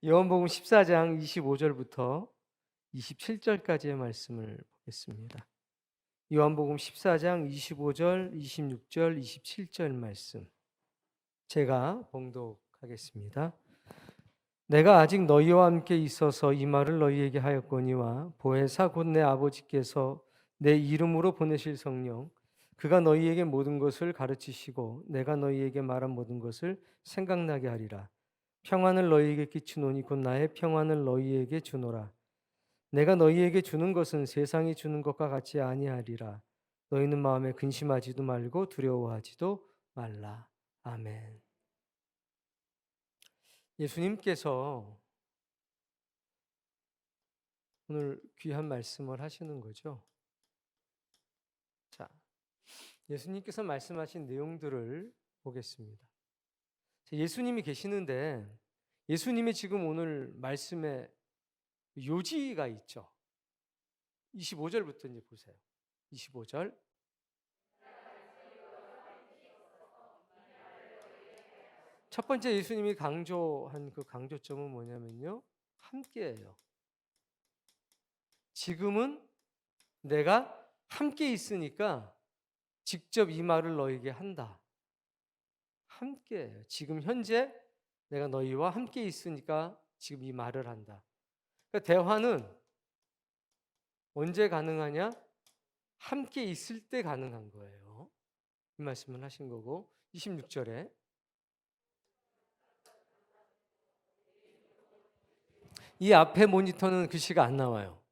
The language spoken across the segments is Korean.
요한복음 14장 25절부터 27절까지의 말씀을 보겠습니다. 요한복음 14장 25절, 26절, 27절 말씀 제가 봉독하겠습니다. 내가 아직 너희와 함께 있어서 이 말을 너희에게 하였거니와 보혜사 곧 내 아버지께서 내 이름으로 보내실 성령 그가 너희에게 모든 것을 가르치시고 내가 너희에게 말한 모든 것을 생각나게 하리라. 평안을 너희에게 끼치노니 곧 나의 평안을 너희에게 주노라. 내가 너희에게 주는 것은 세상이 주는 것과 같이 아니하리라. 너희는 마음에 근심하지도 말고 두려워하지도 말라. 아멘. 예수님께서 오늘 귀한 말씀을 하시는 거죠. 자, 예수님께서 말씀하신 내용들을 보겠습니다. 예수님이 계시는데 예수님이 지금 오늘 말씀에 요지가 있죠. 25절부터 이제 보세요. 25절. 첫 번째 예수님이 강조한 그 강조점은 뭐냐면요. 함께예요. 지금은 내가 함께 있으니까 직접 이 말을 너에게 한다. 함께예요. 지금 현재 내가 너희와 함께 있으니까 지금 이 말을 한다. 그러니까 대화는 언제 가능하냐? 함께 있을 때 가능한 거예요. 이 말씀을 하신 거고 26절에 이 앞에 모니터는 글씨가 안 나와요.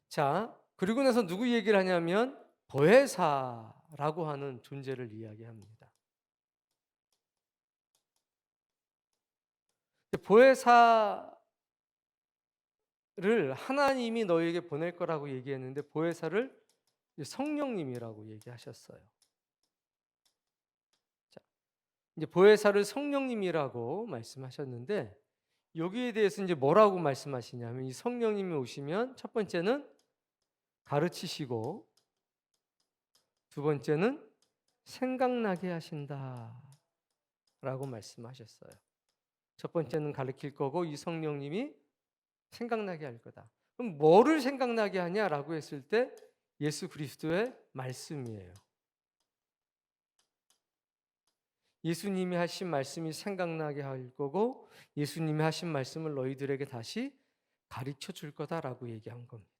자, 그리고 나서 누구 얘기를 하냐면 보혜사라고 하는 존재를 이야기합니다. 보혜사를 하나님이 너에게 보낼 거라고 얘기했는데 보혜사를 성령님이라고 얘기하셨어요. 자, 이제 보혜사를 성령님이라고 말씀하셨는데 여기에 대해서 이제 뭐라고 말씀하시냐면 이 성령님이 오시면 첫 번째는 가르치시고 두 번째는 생각나게 하신다라고 말씀하셨어요. 첫 번째는 가르칠 거고 이 성령님이 생각나게 할 거다. 그럼 뭐를 생각나게 하냐라고 했을 때 예수 그리스도의 말씀이에요. 예수님이 하신 말씀이 생각나게 할 거고 예수님이 하신 말씀을 너희들에게 다시 가르쳐 줄 거다라고 얘기한 겁니다.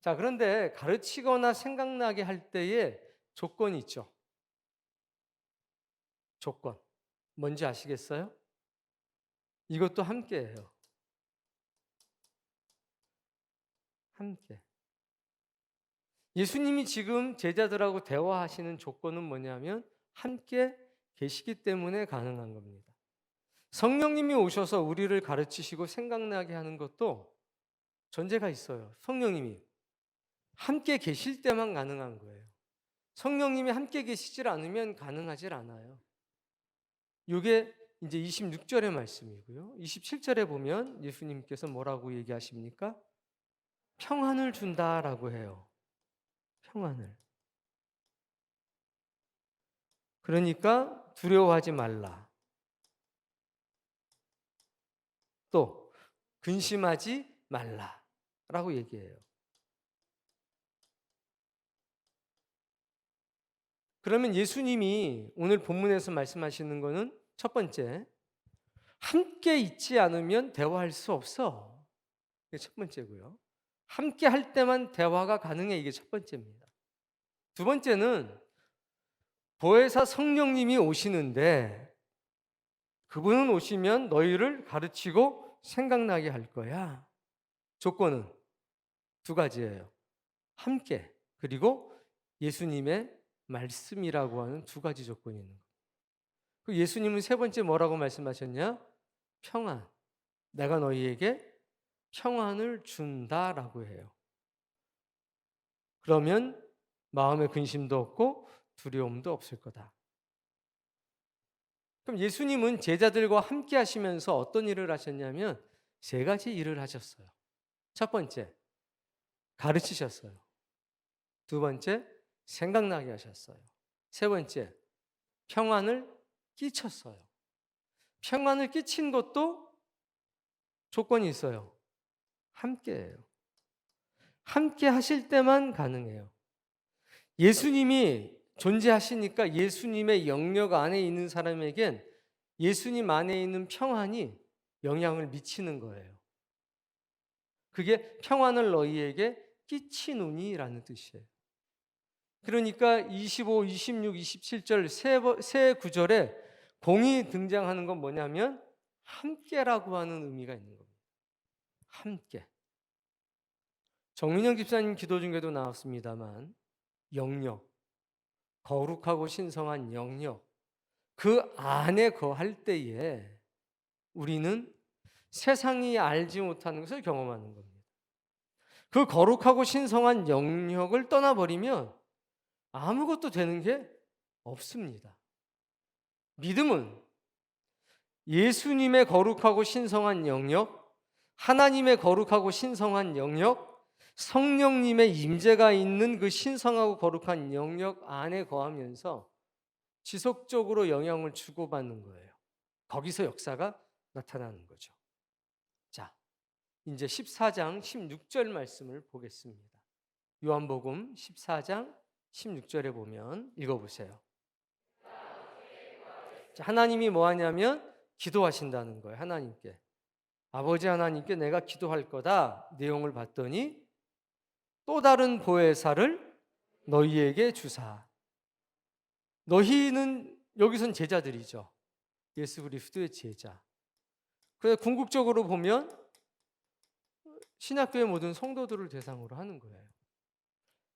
자, 그런데 가르치거나 생각나게 할 때에 조건이 있죠. 조건. 뭔지 아시겠어요? 이것도 함께예요. 함께. 예수님이 지금 제자들하고 대화하시는 조건은 뭐냐면 함께 계시기 때문에 가능한 겁니다. 성령님이 오셔서 우리를 가르치시고 생각나게 하는 것도 전제가 있어요. 성령님이 함께 계실 때만 가능한 거예요. 성령님이 함께 계시질 않으면 가능하질 않아요. 이게 이제 26절의 말씀이고요. 27절에 보면 예수님께서 뭐라고 얘기하십니까? 평안을 준다라고 해요. 평안을. 그러니까 두려워하지 말라. 또 근심하지 말라라고 얘기해요. 그러면 예수님이 오늘 본문에서 말씀하시는 거는 첫 번째, 함께 있지 않으면 대화할 수 없어. 이게 첫 번째고요. 함께 할 때만 대화가 가능해. 이게 첫 번째입니다. 두 번째는 보혜사 성령님이 오시는데 그분은 오시면 너희를 가르치고 생각나게 할 거야. 조건은 두 가지예요. 함께 그리고 예수님의 말씀이라고 하는 두 가지 조건이 있는 거예요. 그 예수님은 세 번째 뭐라고 말씀하셨냐? 평안. 내가 너희에게 평안을 준다라고 해요. 그러면 마음의 근심도 없고 두려움도 없을 거다. 그럼 예수님은 제자들과 함께 하시면서 어떤 일을 하셨냐면 세 가지 일을 하셨어요. 첫 번째, 가르치셨어요. 두 번째, 생각나게 하셨어요. 세 번째, 평안을 끼쳤어요. 평안을 끼친 것도 조건이 있어요. 함께예요. 함께 하실 때만 가능해요. 예수님이 존재하시니까 예수님의 영역 안에 있는 사람에겐 예수님 안에 있는 평안이 영향을 미치는 거예요. 그게 평안을 너희에게 끼치노니라는 뜻이에요. 그러니까 25, 26, 27절 세 구절에 공이 등장하는 건 뭐냐면 함께라고 하는 의미가 있는 겁니다. 함께. 정민영 집사님 기도 중에도 나왔습니다만 영역, 거룩하고 신성한 영역, 그 안에 거할 때에 우리는 세상이 알지 못하는 것을 경험하는 겁니다. 그 거룩하고 신성한 영역을 떠나버리면 아무것도 되는 게 없습니다. 믿음은 예수님의 거룩하고 신성한 영역, 하나님의 거룩하고 신성한 영역, 성령님의 임재가 있는 그 신성하고 거룩한 영역 안에 거하면서 지속적으로 영향을 주고받는 거예요. 거기서 역사가 나타나는 거죠. 자, 이제 14장 16절 말씀을 보겠습니다. 요한복음 14장 16절에 보면 읽어보세요. 자, 하나님이 뭐 하냐면 기도하신다는 거예요. 하나님께. 아버지 하나님께 내가 기도할 거다 내용을 봤더니 또 다른 보혜사를 너희에게 주사. 너희는 여기선 제자들이죠. 예수 그리스도의 제자. 그래서 궁극적으로 보면 신약교의 모든 성도들을 대상으로 하는 거예요.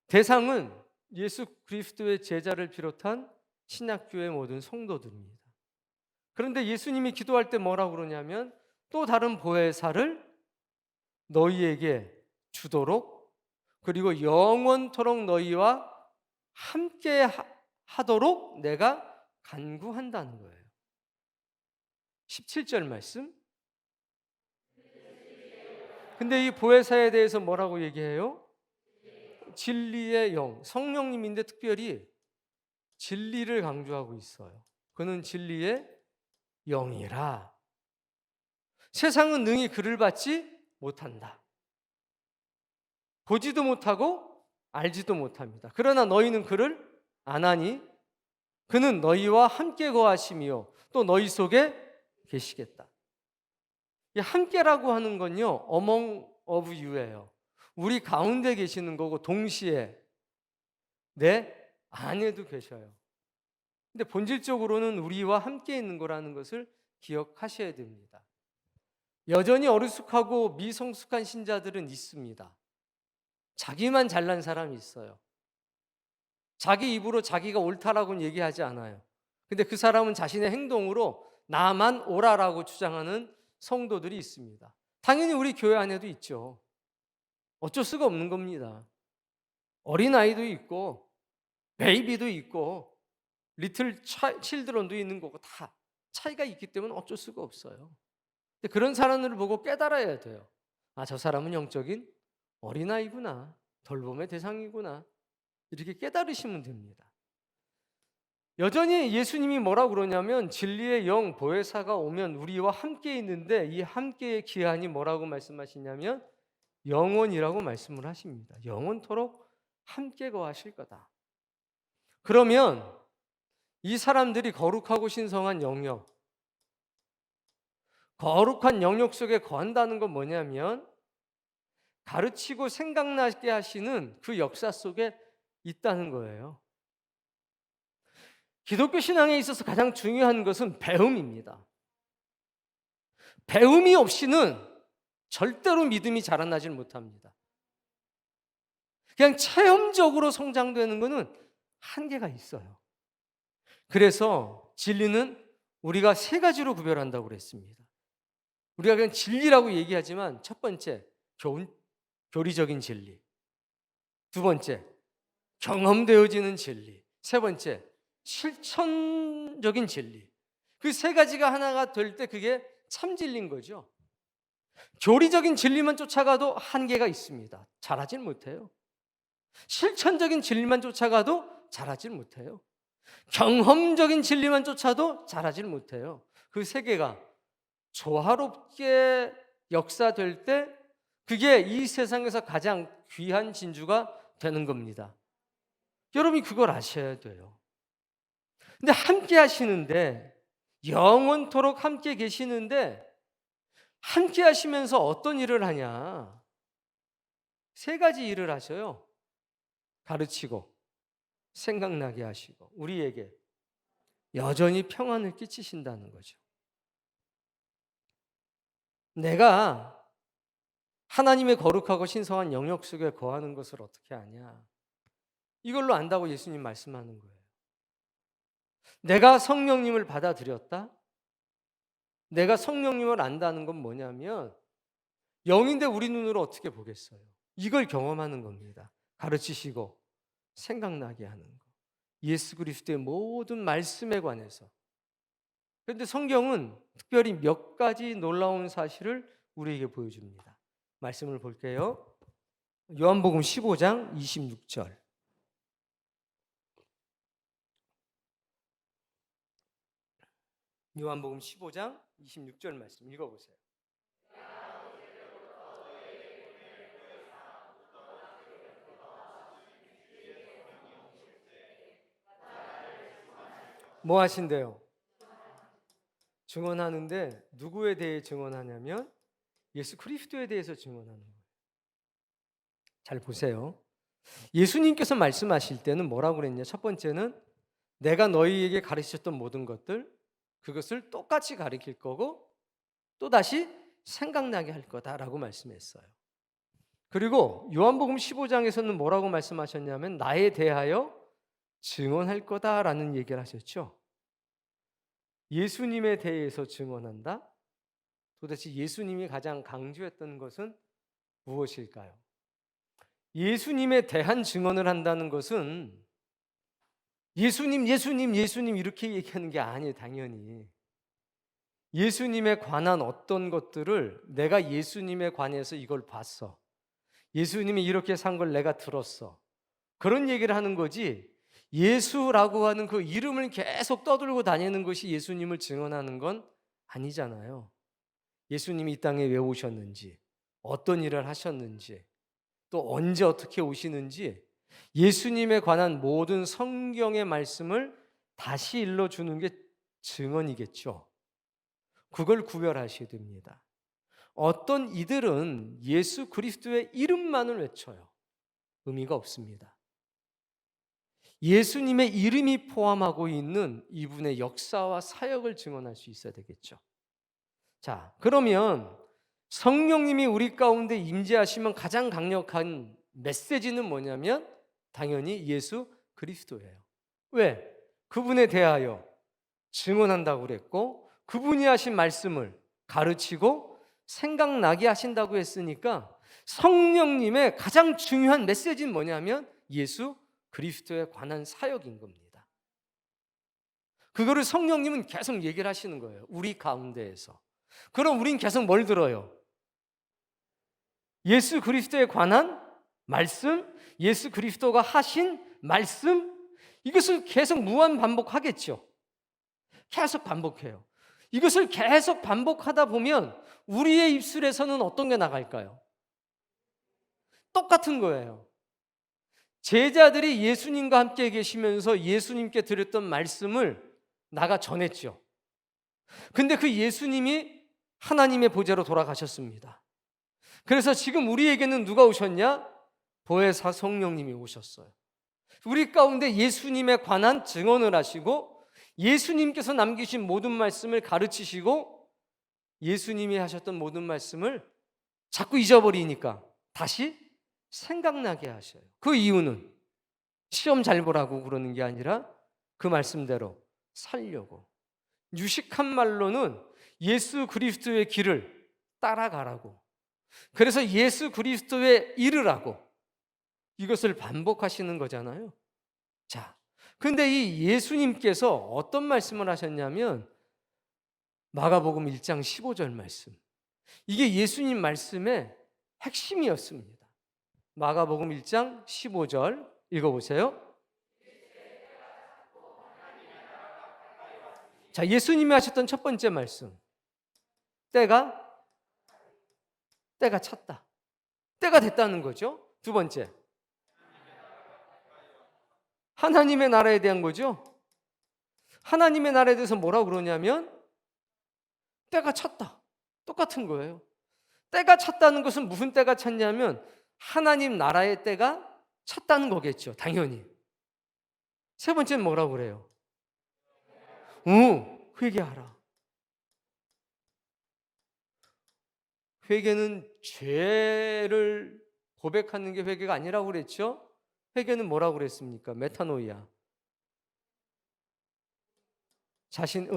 대상은 예수 그리스도의 제자를 비롯한 신약교의 모든 성도들입니다. 그런데 예수님이 기도할 때 뭐라고 그러냐면 또 다른 보혜사를 너희에게 주도록 그리고 영원토록 너희와 함께 하도록 내가 간구한다는 거예요. 17절 말씀. 근데 이 보혜사에 대해서 뭐라고 얘기해요? 진리의 영, 성령님인데 특별히 진리를 강조하고 있어요. 그는 진리의 영이라. 세상은 능히 그를 받지 못한다. 보지도 못하고 알지도 못합니다. 그러나 너희는 그를 아나니 그는 너희와 함께 거하시며 또 너희 속에 계시겠다. 이 함께라고 하는 건요, among of you예요. 우리 가운데 계시는 거고 동시에 내 안에도 계셔요. 근데 본질적으로는 우리와 함께 있는 거라는 것을 기억하셔야 됩니다. 여전히 어리숙하고 미성숙한 신자들은 있습니다. 자기만 잘난 사람이 있어요. 자기 입으로 자기가 옳다라고는 얘기하지 않아요. 근데 그 사람은 자신의 행동으로 나만 옳아라고 주장하는 성도들이 있습니다. 당연히 우리 교회 안에도 있죠. 어쩔 수가 없는 겁니다. 어린아이도 있고 베이비도 있고 리틀 칠드런도 있는 거고 다 차이가 있기 때문에 어쩔 수가 없어요. 근데 그런 사람들을 보고 깨달아야 돼요. 아, 저 사람은 영적인 어린아이구나. 돌봄의 대상이구나. 이렇게 깨달으시면 됩니다. 여전히 예수님이 뭐라고 그러냐면 진리의 영 보혜사가 오면 우리와 함께 있는데 이 함께의 기한이 뭐라고 말씀하시냐면 영원이라고 말씀을 하십니다. 영원토록 함께 거하실 거다. 그러면 이 사람들이 거룩하고 신성한 영역, 거룩한 영역 속에 거한다는 건 뭐냐면 가르치고 생각나게 하시는 그 역사 속에 있다는 거예요. 기독교 신앙에 있어서 가장 중요한 것은 배움입니다. 배움이 없이는 절대로 믿음이 자라나질 못합니다. 그냥 체험적으로 성장되는 것은 한계가 있어요. 그래서 진리는 우리가 세 가지로 구별한다고 그랬습니다. 우리가 그냥 진리라고 얘기하지만 첫 번째, 교리적인 진리. 두 번째, 경험되어지는 진리. 세 번째, 실천적인 진리. 그 세 가지가 하나가 될 때 그게 참 진리인 거죠. 교리적인 진리만 쫓아가도 한계가 있습니다. 잘하질 못해요. 실천적인 진리만 쫓아가도 잘하질 못해요. 경험적인 진리만 쫓아도 잘하질 못해요. 그 세 개가 조화롭게 역사될 때 그게 이 세상에서 가장 귀한 진주가 되는 겁니다. 여러분이 그걸 아셔야 돼요. 근데 함께 하시는데, 영원토록 함께 계시는데, 함께 하시면서 어떤 일을 하냐? 세 가지 일을 하셔요. 가르치고, 생각나게 하시고, 우리에게 여전히 평안을 끼치신다는 거죠. 내가 하나님의 거룩하고 신성한 영역 속에 거하는 것을 어떻게 아냐? 이걸로 안다고 예수님 말씀하는 거예요. 내가 성령님을 받아들였다? 내가 성령님을 안다는 건 뭐냐면, 영인데 우리 눈으로 어떻게 보겠어요? 이걸 경험하는 겁니다. 가르치시고 생각나게 하는 거. 예수 그리스도의 모든 말씀에 관해서. 그런데 성경은 특별히 몇 가지 놀라운 사실을 우리에게 보여줍니다. 말씀을 볼게요. 요한복음 15장 26절. 요한복음 15장 26절 말씀 읽어보세요. 뭐 하신대요? 증언하는데 누구에 대해 증언하냐면 예수 그리스도에 대해서 증언하는 거예요. 잘 보세요. 예수님께서 말씀하실 때는 뭐라고 그랬냐? 첫 번째는 내가 너희에게 가르치셨던 모든 것들, 그것을 똑같이 가르칠 거고 또다시 생각나게 할 거다라고 말씀했어요. 그리고 요한복음 15장에서는 뭐라고 말씀하셨냐면 나에 대하여 증언할 거다라는 얘기를 하셨죠. 예수님에 대해서 증언한다? 도대체 예수님이 가장 강조했던 것은 무엇일까요? 예수님에 대한 증언을 한다는 것은 예수님 이렇게 얘기하는 게 아니에요. 당연히 예수님에 관한 어떤 것들을 내가 예수님에 관해서 이걸 봤어, 예수님이 이렇게 산 걸 내가 들었어, 그런 얘기를 하는 거지. 예수라고 하는 그 이름을 계속 떠들고 다니는 것이 예수님을 증언하는 건 아니잖아요. 예수님이 이 땅에 왜 오셨는지, 어떤 일을 하셨는지, 또 언제 어떻게 오시는지 예수님에 관한 모든 성경의 말씀을 다시 일러주는 게 증언이겠죠. 그걸 구별하셔야 됩니다. 어떤 이들은 예수 그리스도의 이름만을 외쳐요. 의미가 없습니다. 예수님의 이름이 포함하고 있는 이분의 역사와 사역을 증언할 수 있어야 되겠죠. 자, 그러면 성령님이 우리 가운데 임재하시면 가장 강력한 메시지는 뭐냐면 당연히 예수 그리스도예요. 왜? 그분에 대하여 증언한다고 그랬고 그분이 하신 말씀을 가르치고 생각나게 하신다고 했으니까 성령님의 가장 중요한 메시지는 뭐냐면 예수 그리스도에 관한 사역인 겁니다. 그거를 성령님은 계속 얘기를 하시는 거예요. 우리 가운데에서. 그럼 우린 계속 뭘 들어요? 예수 그리스도에 관한 말씀, 예수 그리스도가 하신 말씀, 이것을 계속 무한 반복하겠죠. 계속 반복해요. 이것을 계속 반복하다 보면 우리의 입술에서는 어떤 게 나갈까요? 똑같은 거예요. 제자들이 예수님과 함께 계시면서 예수님께 드렸던 말씀을 나가 전했죠. 근데 그 예수님이 하나님의 보좌로 돌아가셨습니다. 그래서 지금 우리에게는 누가 오셨냐? 보혜사 성령님이 오셨어요. 우리 가운데 예수님에 관한 증언을 하시고 예수님께서 남기신 모든 말씀을 가르치시고 예수님이 하셨던 모든 말씀을 자꾸 잊어버리니까 다시 생각나게 하셔요. 그 이유는 시험 잘 보라고 그러는 게 아니라 그 말씀대로 살려고. 유식한 말로는 예수 그리스도의 길을 따라가라고. 그래서 예수 그리스도의 일을 하고 이것을 반복하시는 거잖아요. 자, 근데 이 예수님께서 어떤 말씀을 하셨냐면 마가복음 1장 15절 말씀. 이게 예수님 말씀의 핵심이었습니다. 마가복음 1장 15절 읽어보세요. 자, 예수님이 하셨던 첫 번째 말씀. 때가 때가 찼다. 때가 됐다는 거죠. 두 번째, 하나님의 나라에 대한 거죠. 하나님의 나라에 대해서 뭐라고 그러냐면 때가 찼다. 똑같은 거예요. 때가 찼다는 것은 무슨 때가 찼냐면 하나님 나라의 때가 찼다는 거겠죠. 당연히. 세 번째는 뭐라고 그래요? 회개하라. 회개는 죄를 고백하는 게 회개가 아니라고 그랬죠. 회개는 뭐라고 그랬습니까? 메타노이아.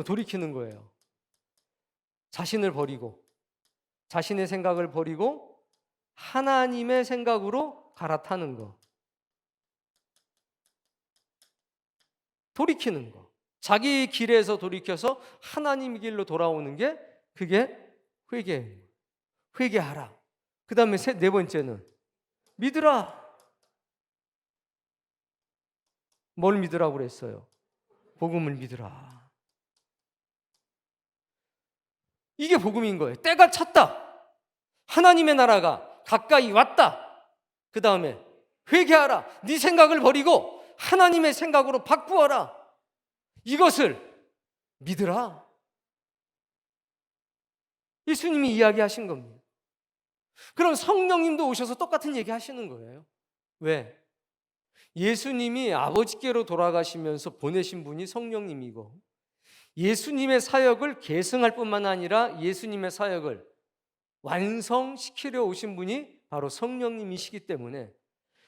돌이키는 거예요. 자신을 버리고, 자신의 생각을 버리고 하나님의 생각으로 갈아타는 거. 돌이키는 거. 자기 길에서 돌이켜서 하나님 길로 돌아오는 게 그게 회개예요. 회개하라. 그 다음에 네 번째는 믿으라. 뭘 믿으라고 그랬어요? 복음을 믿으라. 이게 복음인 거예요. 때가 찼다. 하나님의 나라가 가까이 왔다. 그 다음에 회개하라. 네 생각을 버리고 하나님의 생각으로 바꾸어라. 이것을 믿으라. 예수님이 이야기하신 겁니다. 그럼 성령님도 오셔서 똑같은 얘기 하시는 거예요. 왜? 예수님이 아버지께로 돌아가시면서 보내신 분이 성령님이고 예수님의 사역을 계승할 뿐만 아니라 예수님의 사역을 완성시키려 오신 분이 바로 성령님이시기 때문에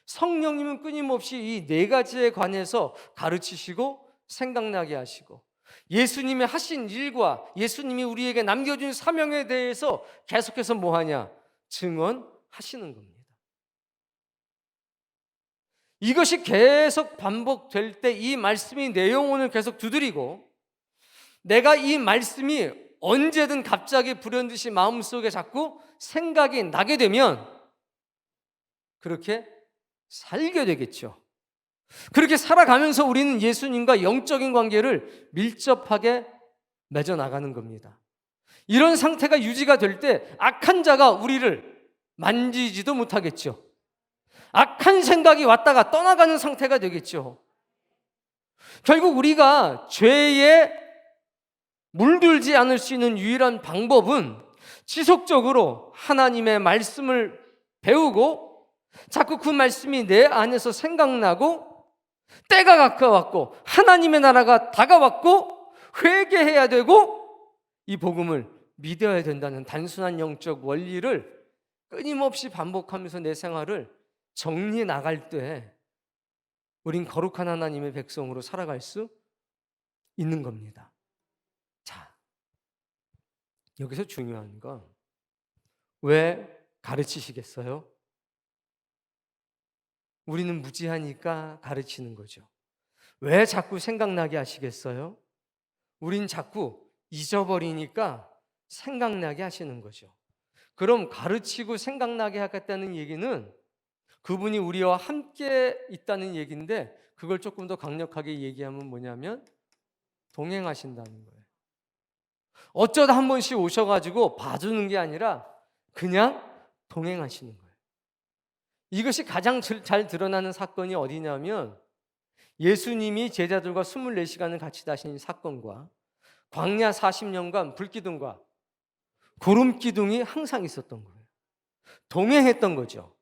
성령님은 끊임없이 이 네 가지에 관해서 가르치시고 생각나게 하시고 예수님의 하신 일과 예수님이 우리에게 남겨준 사명에 대해서 계속해서 뭐하냐? 증언하시는 겁니다. 이것이 계속 반복될 때 이 말씀이 내 영혼을 계속 두드리고 내가 이 말씀이 언제든 갑자기 불현듯이 마음속에 자꾸 생각이 나게 되면 그렇게 살게 되겠죠. 그렇게 살아가면서 우리는 예수님과 영적인 관계를 밀접하게 맺어 나가는 겁니다. 이런 상태가 유지가 될 때 악한 자가 우리를 만지지도 못하겠죠. 악한 생각이 왔다가 떠나가는 상태가 되겠죠. 결국 우리가 죄에 물들지 않을 수 있는 유일한 방법은 지속적으로 하나님의 말씀을 배우고 자꾸 그 말씀이 내 안에서 생각나고 때가 가까웠고 하나님의 나라가 다가왔고 회개해야 되고 이 복음을 믿어야 된다는 단순한 영적 원리를 끊임없이 반복하면서 내 생활을 정리해 나갈 때 우린 거룩한 하나님의 백성으로 살아갈 수 있는 겁니다. 자, 여기서 중요한 건 왜 가르치시겠어요? 우리는 무지하니까 가르치는 거죠. 왜 자꾸 생각나게 하시겠어요? 우린 자꾸 잊어버리니까 생각나게 하시는 거죠. 그럼 가르치고 생각나게 하겠다는 얘기는 그분이 우리와 함께 있다는 얘기인데 그걸 조금 더 강력하게 얘기하면 뭐냐면 동행하신다는 거예요. 어쩌다 한 번씩 오셔가지고 봐주는 게 아니라 그냥 동행하시는 거예요. 이것이 가장 잘 드러나는 사건이 어디냐면 예수님이 제자들과 24시간을 같이 다니신 사건과 광야 40년간 불기둥과 구름기둥이 항상 있었던 거예요. 동행했던 거죠.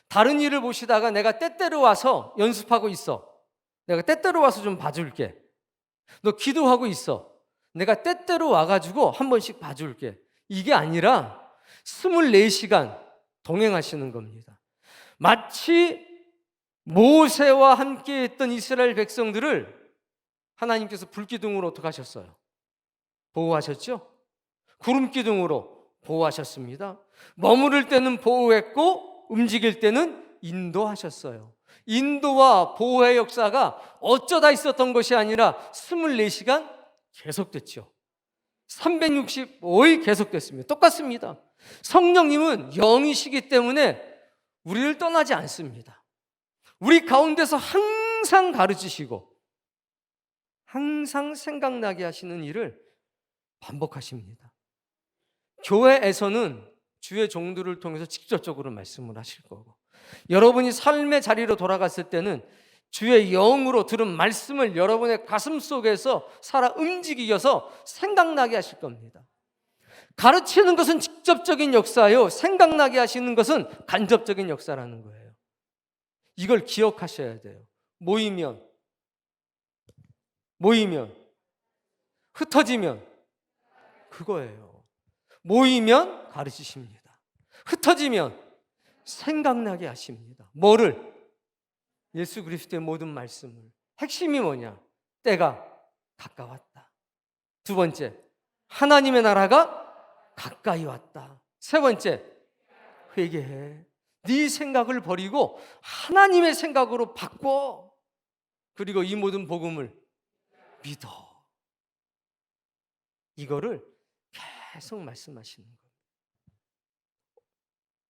다른 일을 보시다가 내가 때때로 와서 연습하고 있어. 내가 때때로 와서 좀 봐줄게. 너 기도하고 있어. 내가 때때로 와가지고 한 번씩 봐줄게. 이게 아니라 24시간 동행하시는 겁니다. 마치 모세와 함께 했던 이스라엘 백성들을 하나님께서 불기둥으로 어떻게 하셨어요? 보호하셨죠? 구름기둥으로 보호하셨습니다. 머무를 때는 보호했고 움직일 때는 인도하셨어요. 인도와 보호의 역사가 어쩌다 있었던 것이 아니라 24시간 계속됐죠. 365일 계속됐습니다. 똑같습니다. 성령님은 영이시기 때문에 우리를 떠나지 않습니다. 우리 가운데서 항상 가르치시고 항상 생각나게 하시는 일을 반복하십니다. 교회에서는 주의 종들을 통해서 직접적으로 말씀을 하실 거고, 여러분이 삶의 자리로 돌아갔을 때는 주의 영으로 들은 말씀을 여러분의 가슴 속에서 살아 움직이어서 생각나게 하실 겁니다. 가르치는 것은 직접적인 역사요, 생각나게 하시는 것은 간접적인 역사라는 거예요. 이걸 기억하셔야 돼요. 모이면, 흩어지면 그거예요. 모이면 가르치십니다. 흩어지면 생각나게 하십니다. 뭐를? 예수 그리스도의 모든 말씀을. 핵심이 뭐냐? 때가 가까웠다. 두 번째, 하나님의 나라가 가까이 왔다. 세 번째, 회개해. 네 생각을 버리고 하나님의 생각으로 바꿔. 그리고 이 모든 복음을 믿어. 이거를 계속 말씀하시는 거예요.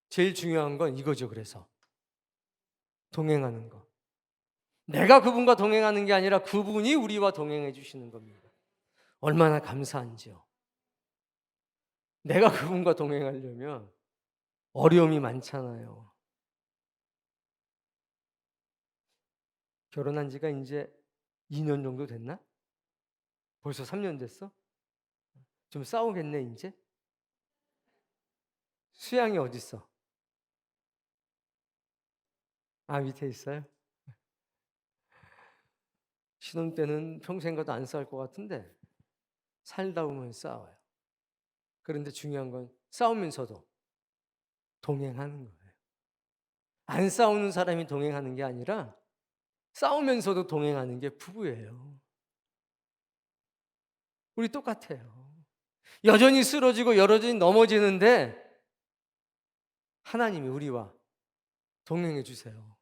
제일 중요한 건 이거죠. 그래서 동행하는 거. 내가 그분과 동행하는 게 아니라 그분이 우리와 동행해 주시는 겁니다. 얼마나 감사한지요. 내가 그분과 동행하려면 어려움이 많잖아요. 결혼한 지가 이제 2년 정도 됐나? 벌써 3년 됐어? 좀 싸우겠네 이제? 수양이 어디 있어? 아, 밑에 있어요? 신혼 때는 평생 가도 안 싸울 것 같은데 살다 보면 싸워요. 그런데 중요한 건 싸우면서도 동행하는 거예요. 안 싸우는 사람이 동행하는 게 아니라 싸우면서도 동행하는 게 부부예요. 우리 똑같아요. 여전히 쓰러지고 여전히 넘어지는데 하나님이 우리와 동행해 주세요.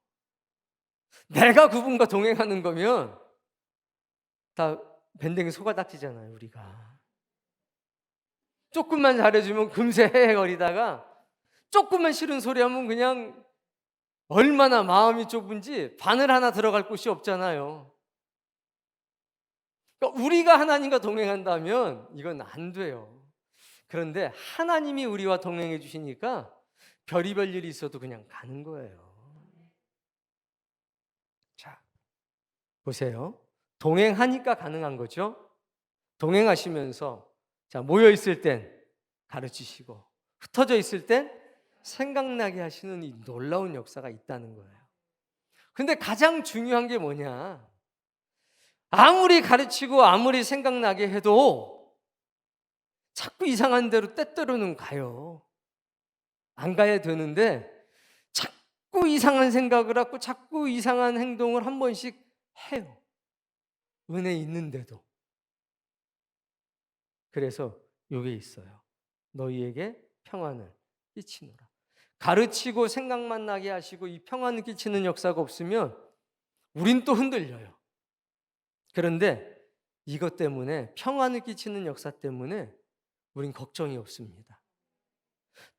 내가 그분과 동행하는 거면 다 밴댕이 속아닥지잖아요. 우리가 조금만 잘해주면 금세 헤헤거리다가 조금만 싫은 소리 하면 그냥 얼마나 마음이 좁은지 바늘 하나 들어갈 곳이 없잖아요. 그러니까 우리가 하나님과 동행한다면 이건 안 돼요. 그런데 하나님이 우리와 동행해 주시니까 별의별 일이 있어도 그냥 가는 거예요. 자, 보세요. 동행하니까 가능한 거죠. 동행하시면서 자, 모여 있을 땐 가르치시고 흩어져 있을 땐 생각나게 하시는 이 놀라운 역사가 있다는 거예요. 근데 가장 중요한 게 뭐냐? 아무리 가르치고 아무리 생각나게 해도 자꾸 이상한 데로 때때로는 가요. 안 가야 되는데 자꾸 이상한 생각을 하고 자꾸 이상한 행동을 한 번씩 해요. 은혜 있는데도. 그래서 요게 있어요. 너희에게 평안을 끼치노라. 가르치고 생각만 나게 하시고 이 평안을 끼치는 역사가 없으면 우린 또 흔들려요. 그런데 이것 때문에, 평안을 끼치는 역사 때문에 우린 걱정이 없습니다.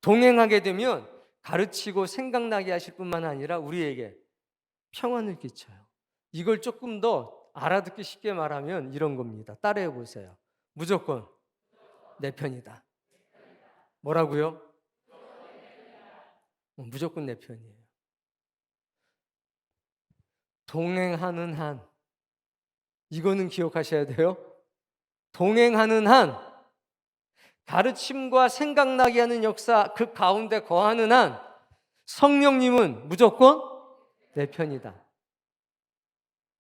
동행하게 되면 가르치고 생각나게 하실 뿐만 아니라 우리에게 평안을 끼쳐요. 이걸 조금 더 알아듣기 쉽게 말하면 이런 겁니다. 따라해 보세요. 무조건 내 편이다. 뭐라고요? 무조건 내 편이에요. 동행하는 한, 이거는 기억하셔야 돼요. 동행하는 한, 가르침과 생각나게 하는 역사 그 가운데 거하는 한 성령님은 무조건 내 편이다.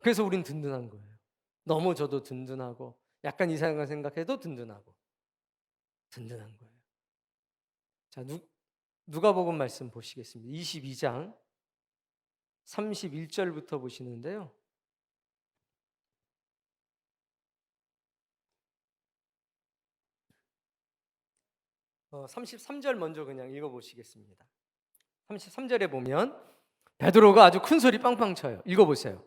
그래서 우린 든든한 거예요. 넘어져도 든든하고 약간 이상한 생각해도 든든하고 든든한 거예요. 자, 누가복음 말씀 보시겠습니다. 22장 31절부터 보시는데요. 33절 먼저 그냥 읽어보시겠습니다. 33절에 보면 베드로가 아주 큰 소리 빵빵 쳐요. 읽어보세요.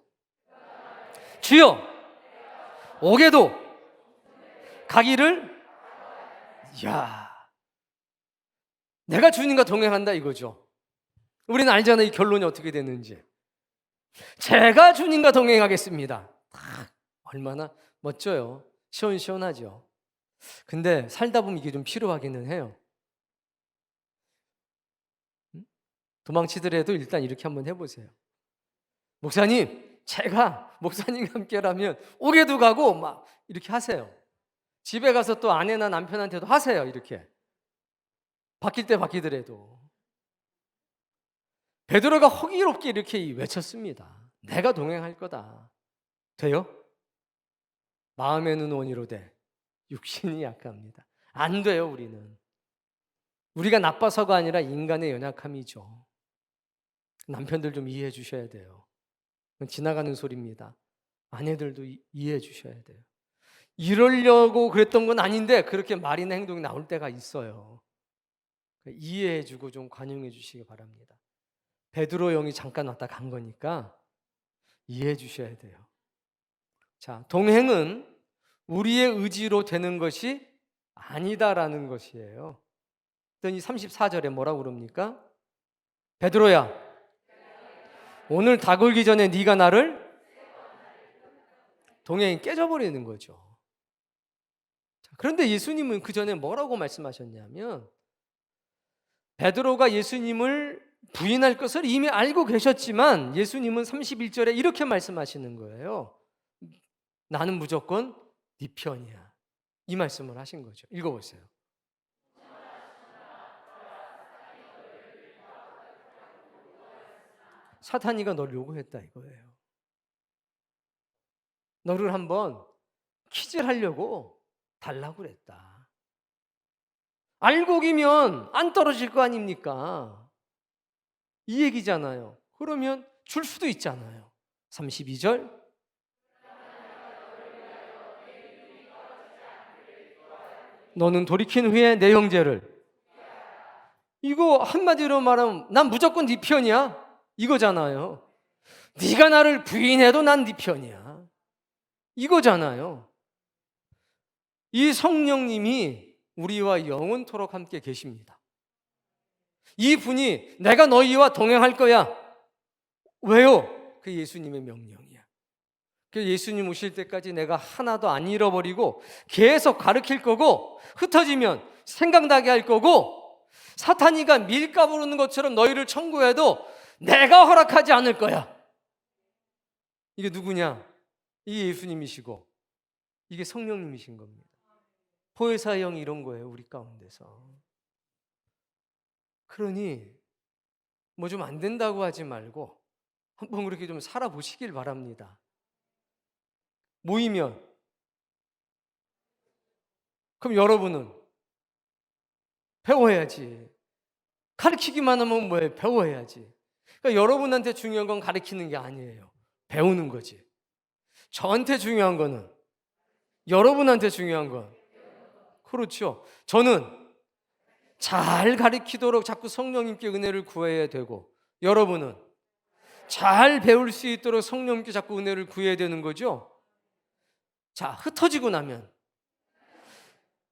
주여, 오게도 가기를. 이야, 내가 주님과 동행한다 이거죠. 우리는 알잖아요. 이 결론이 어떻게 됐는지. 제가 주님과 동행하겠습니다. 얼마나 멋져요. 시원시원하죠. 근데 살다 보면 이게 좀 필요하기는 해요. 도망치더라도 일단 이렇게 한번 해보세요. 목사님, 제가 목사님과 함께라면 옥에도 가고 막 이렇게 하세요. 집에 가서 또 아내나 남편한테도 하세요. 이렇게 바뀔 때 바뀌더라도. 베드로가 호기롭게 이렇게 외쳤습니다. 내가 동행할 거다. 돼요? 마음에는 원이로되 육신이 약합니다. 안 돼요. 우리가 나빠서가 아니라 인간의 연약함이죠. 남편들 좀 이해해 주셔야 돼요. 지나가는 소리입니다. 아내들도 이해해 주셔야 돼요. 이러려고 그랬던 건 아닌데 그렇게 말이나 행동이 나올 때가 있어요. 이해해 주고 좀 관용해 주시기 바랍니다. 베드로 형이 잠깐 왔다 간 거니까 이해해 주셔야 돼요. 자, 동행은 우리의 의지로 되는 것이 아니다라는 것이에요. 그랬더니 34절에 뭐라고 그럽니까? 베드로야, 오늘 닭 울기 전에 네가 나를 동행이 깨져버리는 거죠. 자, 그런데 예수님은 그 전에 뭐라고 말씀하셨냐면 베드로가 예수님을 부인할 것을 이미 알고 계셨지만 예수님은 31절에 이렇게 말씀하시는 거예요. 나는 무조건 네 편이야. 이 말씀을 하신 거죠. 읽어보세요. 사탄이가 널 요구했다 이거예요. 너를 한번 퀴즈를 하려고 달라고 그랬다. 알곡이면 안 떨어질 거 아닙니까? 이 얘기잖아요. 그러면 줄 수도 있잖아요. 32절. 너는 돌이킨 후에 내 형제를. 이거 한마디로 말하면 난 무조건 네 편이야. 이거잖아요. 네가 나를 부인해도 난 네 편이야. 이거잖아요. 이 성령님이 우리와 영원토록 함께 계십니다. 이 분이 내가 너희와 동행할 거야. 왜요? 그 예수님의 명령이야. 그 예수님 오실 때까지 내가 하나도 안 잃어버리고 계속 가르칠 거고 흩어지면 생각나게 할 거고 사탄이가 밀가루 오르는 것처럼 너희를 청구해도 내가 허락하지 않을 거야. 이게 누구냐? 이게 예수님이시고 이게 성령님이신 겁니다. 포회사의 영이 이런 거예요. 우리 가운데서. 그러니 뭐 좀 안 된다고 하지 말고 한번 그렇게 좀 살아보시길 바랍니다. 모이면 그럼 여러분은 배워야지. 가르치기만 하면 뭐예요? 배워야지. 그러니까 여러분한테 중요한 건 가르치는 게 아니에요. 배우는 거지. 저한테 중요한 거는 여러분한테 중요한 건 그렇죠. 저는 잘 가르치도록 자꾸 성령님께 은혜를 구해야 되고 여러분은 잘 배울 수 있도록 성령님께 자꾸 은혜를 구해야 되는 거죠. 자, 흩어지고 나면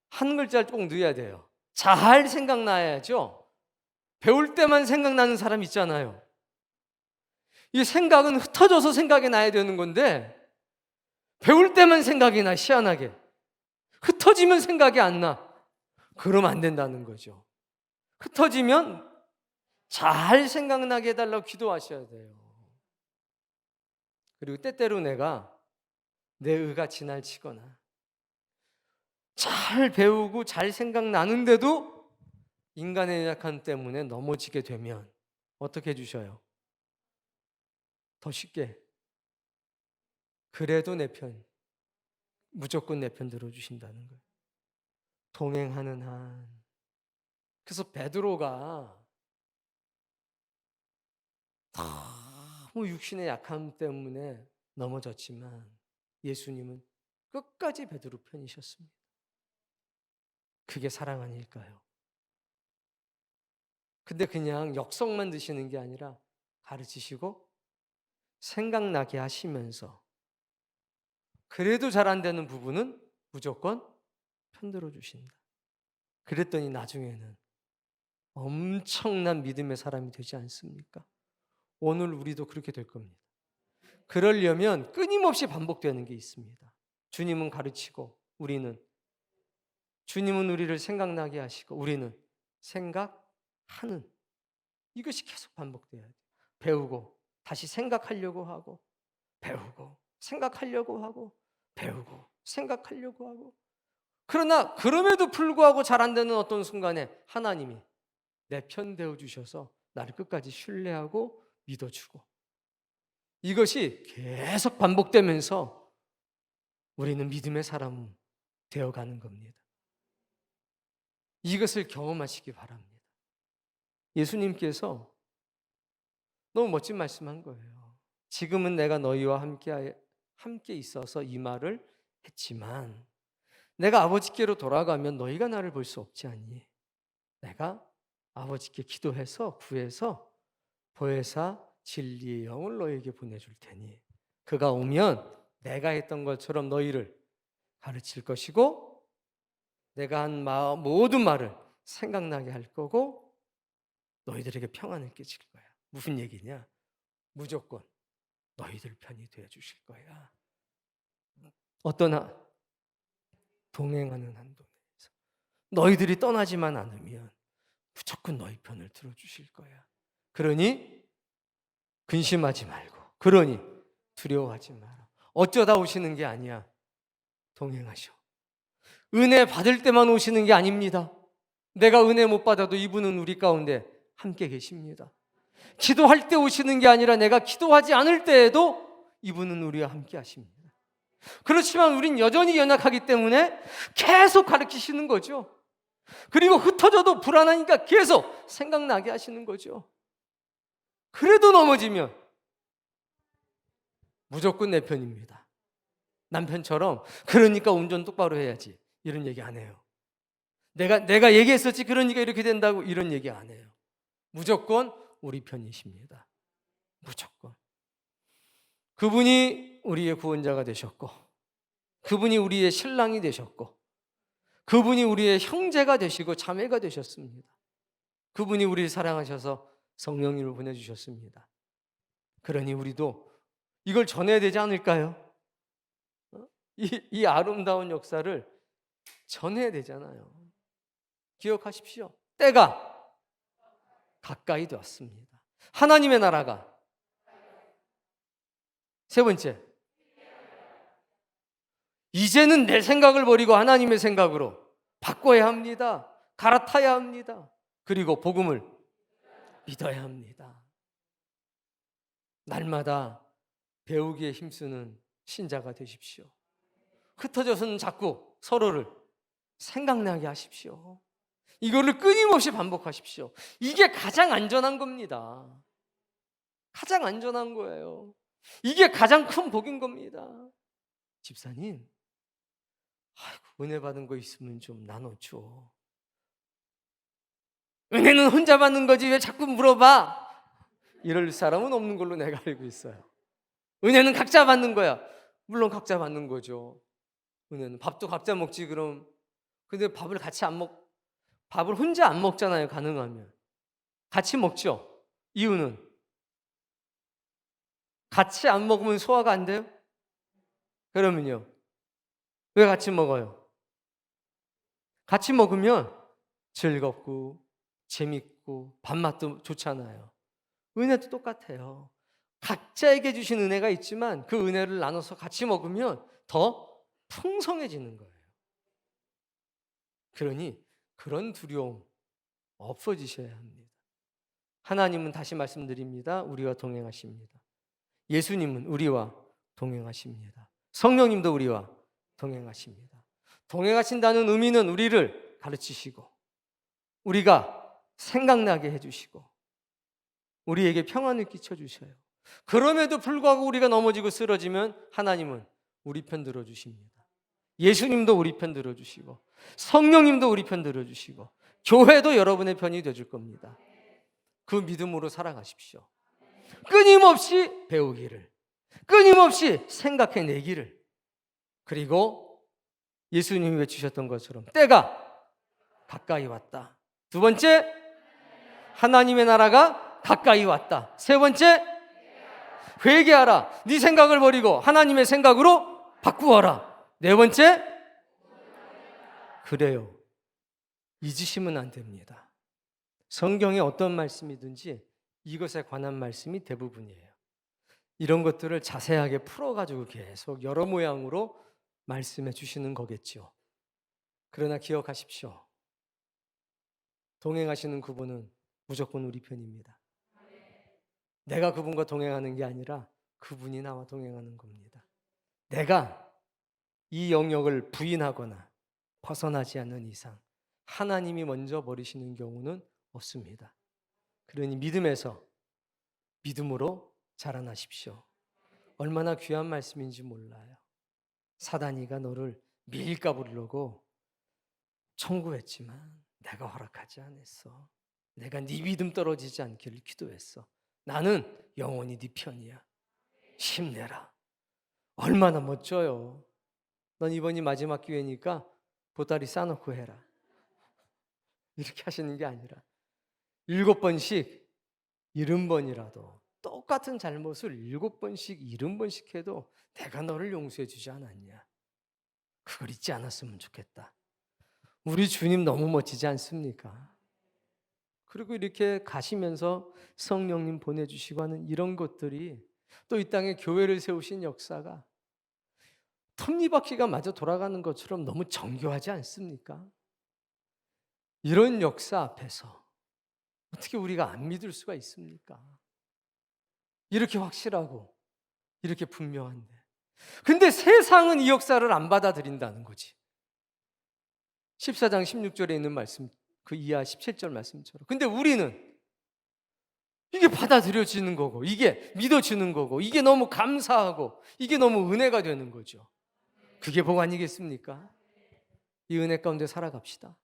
한 글자를 꼭 넣어야 돼요. 잘 생각나야죠. 배울 때만 생각나는 사람 있잖아요. 이 생각은 흩어져서 생각이 나야 되는 건데 배울 때만 생각이 나. 희한하게 흩어지면 생각이 안 나. 그러면 안 된다는 거죠. 흩어지면 잘 생각나게 해달라고 기도하셔야 돼요. 그리고 때때로 내가 내 의가 지나치거나 잘 배우고 잘 생각나는데도 인간의 연약함 때문에 넘어지게 되면 어떻게 해주셔요? 더 쉽게 그래도 내 편, 무조건 내 편 들어주신다는 거예요. 동행하는 한. 그래서 베드로가 너무 육신의 약함 때문에 넘어졌지만 예수님은 끝까지 베드로 편이셨습니다. 그게 사랑 아닐까요? 근데 그냥 역성만 드시는 게 아니라 가르치시고 생각나게 하시면서 그래도 잘 안 되는 부분은 무조건 편들어 주신다. 그랬더니 나중에는 엄청난 믿음의 사람이 되지 않습니까? 오늘 우리도 그렇게 될 겁니다. 그러려면 끊임없이 반복되는 게 있습니다. 주님은 가르치고 주님은 우리를 생각나게 하시고 우리는 생각하는 이것이 계속 반복돼야 돼요. 배우고 다시 생각하려고 하고, 배우고 생각하려고 하고, 배우고 생각하려고 하고. 그러나 그럼에도 불구하고 잘 안 되는 어떤 순간에 하나님이 내 편 되어 주셔서 나를 끝까지 신뢰하고 믿어주고, 이것이 계속 반복되면서 우리는 믿음의 사람 되어가는 겁니다. 이것을 경험하시기 바랍니다. 예수님께서 너무 멋진 말씀한 거예요. 지금은 내가 너희와 함께 있어서 이 말을 했지만 내가 아버지께로 돌아가면 너희가 나를 볼 수 없지 않니? 내가 아버지께 기도해서 구해서 보혜사 진리의 영을 너희에게 보내줄 테니 그가 오면 내가 했던 것처럼 너희를 가르칠 것이고 내가 한 모든 말을 생각나게 할 거고 너희들에게 평안을 끼칠 거야. 무슨 얘기냐? 무조건 너희들 편이 되어 주실 거야. 어떠나 동행하는 한동에서 너희들이 떠나지만 않으면 무조건 너희 편을 들어주실 거야. 그러니 근심하지 말고, 그러니 두려워하지 마라. 어쩌다 오시는 게 아니야. 동행하셔. 은혜 받을 때만 오시는 게 아닙니다. 내가 은혜 못 받아도 이분은 우리 가운데 함께 계십니다. 기도할 때 오시는 게 아니라 내가 기도하지 않을 때에도 이분은 우리와 함께 하십니다. 그렇지만 우린 여전히 연약하기 때문에 계속 가르치시는 거죠. 그리고 흩어져도 불안하니까 계속 생각나게 하시는 거죠. 그래도 넘어지면 무조건 내 편입니다. 남편처럼 그러니까 운전 똑바로 해야지 이런 얘기 안 해요. 내가 얘기했었지 그러니까 이렇게 된다고 이런 얘기 안 해요. 무조건 우리 편이십니다. 무조건. 그분이 우리의 구원자가 되셨고, 그분이 우리의 신랑이 되셨고, 그분이 우리의 형제가 되시고 자매가 되셨습니다. 그분이 우리를 사랑하셔서 성령님을 보내주셨습니다. 그러니 우리도 이걸 전해야 되지 않을까요? 이 아름다운 역사를 전해야 되잖아요. 기억하십시오. 때가 가까이 되었습니다. 하나님의 나라가. 세 번째, 이제는 내 생각을 버리고 하나님의 생각으로 바꿔야 합니다. 갈아타야 합니다. 그리고 복음을 믿어야 합니다. 날마다 배우기에 힘쓰는 신자가 되십시오. 흩어져서는 자꾸 서로를 생각나게 하십시오. 이거를 끊임없이 반복하십시오. 이게 가장 안전한 겁니다. 가장 안전한 거예요. 이게 가장 큰 복인 겁니다. 집사님, 아이고, 은혜 받은 거 있으면 좀 나눠줘. 은혜는 혼자 받는 거지 왜 자꾸 물어봐? 이럴 사람은 없는 걸로 내가 알고 있어요. 은혜는 각자 받는 거야. 물론 각자 받는 거죠. 은혜는 밥도 각자 먹지 그럼. 근데 밥을 같이 안 밥을 혼자 안 먹잖아요. 가능하면 같이 먹죠. 이유는 같이 안 먹으면 소화가 안 돼요? 그러면요, 왜 같이 먹어요? 같이 먹으면 즐겁고 재밌고 밥맛도 좋잖아요. 은혜도 똑같아요. 각자에게 주신 은혜가 있지만 그 은혜를 나눠서 같이 먹으면 더 풍성해지는 거예요. 그러니 그런 두려움 없어지셔야 합니다. 하나님은 다시 말씀드립니다. 우리와 동행하십니다. 예수님은 우리와 동행하십니다. 성령님도 우리와 동행하십니다. 동행하신다는 의미는 우리를 가르치시고 우리가 생각나게 해주시고 우리에게 평안을 끼쳐주셔요. 그럼에도 불구하고 우리가 넘어지고 쓰러지면 하나님은 우리 편 들어주십니다. 예수님도 우리 편 들어주시고 성령님도 우리 편 들어주시고 교회도 여러분의 편이 되어줄 겁니다. 그 믿음으로 살아가십시오. 끊임없이 배우기를, 끊임없이 생각해내기를, 그리고 예수님이 외치셨던 것처럼 때가 가까이 왔다. 두 번째, 하나님의 나라가 가까이 왔다. 세 번째, 회개하라. 네 생각을 버리고 하나님의 생각으로 바꾸어라. 네 번째, 그래요. 잊으시면 안 됩니다. 성경에 어떤 말씀이든지 이것에 관한 말씀이 대부분이에요. 이런 것들을 자세하게 풀어가지고 계속 여러 모양으로 말씀해 주시는 거겠죠. 그러나 기억하십시오. 동행하시는 그분은 무조건 우리 편입니다. 내가 그분과 동행하는 게 아니라 그분이 나와 동행하는 겁니다. 내가 이 영역을 부인하거나 벗어나지 않는 이상 하나님이 먼저 버리시는 경우는 없습니다. 그러니 믿음으로 자라나십시오. 얼마나 귀한 말씀인지 몰라요. 사단이가 너를 밀가 부르려고 청구했지만 내가 허락하지 않았어. 내가 네 믿음 떨어지지 않기를 기도했어. 나는 영원히 네 편이야. 힘내라. 얼마나 멋져요. 넌 이번이 마지막 기회니까 보따리 싸놓고 해라. 이렇게 하시는 게 아니라 7번씩 70번이라도 똑같은 잘못을 7번씩 70번씩 해도 내가 너를 용서해 주지 않았냐. 그걸 잊지 않았으면 좋겠다. 우리 주님 너무 멋지지 않습니까? 그리고 이렇게 가시면서 성령님 보내주시고 하는 이런 것들이 또 이 땅에 교회를 세우신 역사가 톱니바퀴가 마저 돌아가는 것처럼 너무 정교하지 않습니까? 이런 역사 앞에서 어떻게 우리가 안 믿을 수가 있습니까? 이렇게 확실하고 이렇게 분명한데. 근데 세상은 이 역사를 안 받아들인다는 거지. 14장 16절에 있는 말씀, 그 이하 17절 말씀처럼. 근데 우리는 이게 받아들여지는 거고, 이게 믿어지는 거고, 이게 너무 감사하고, 이게 너무 은혜가 되는 거죠. 그게 복 아니겠습니까? 이 은혜 가운데 살아갑시다.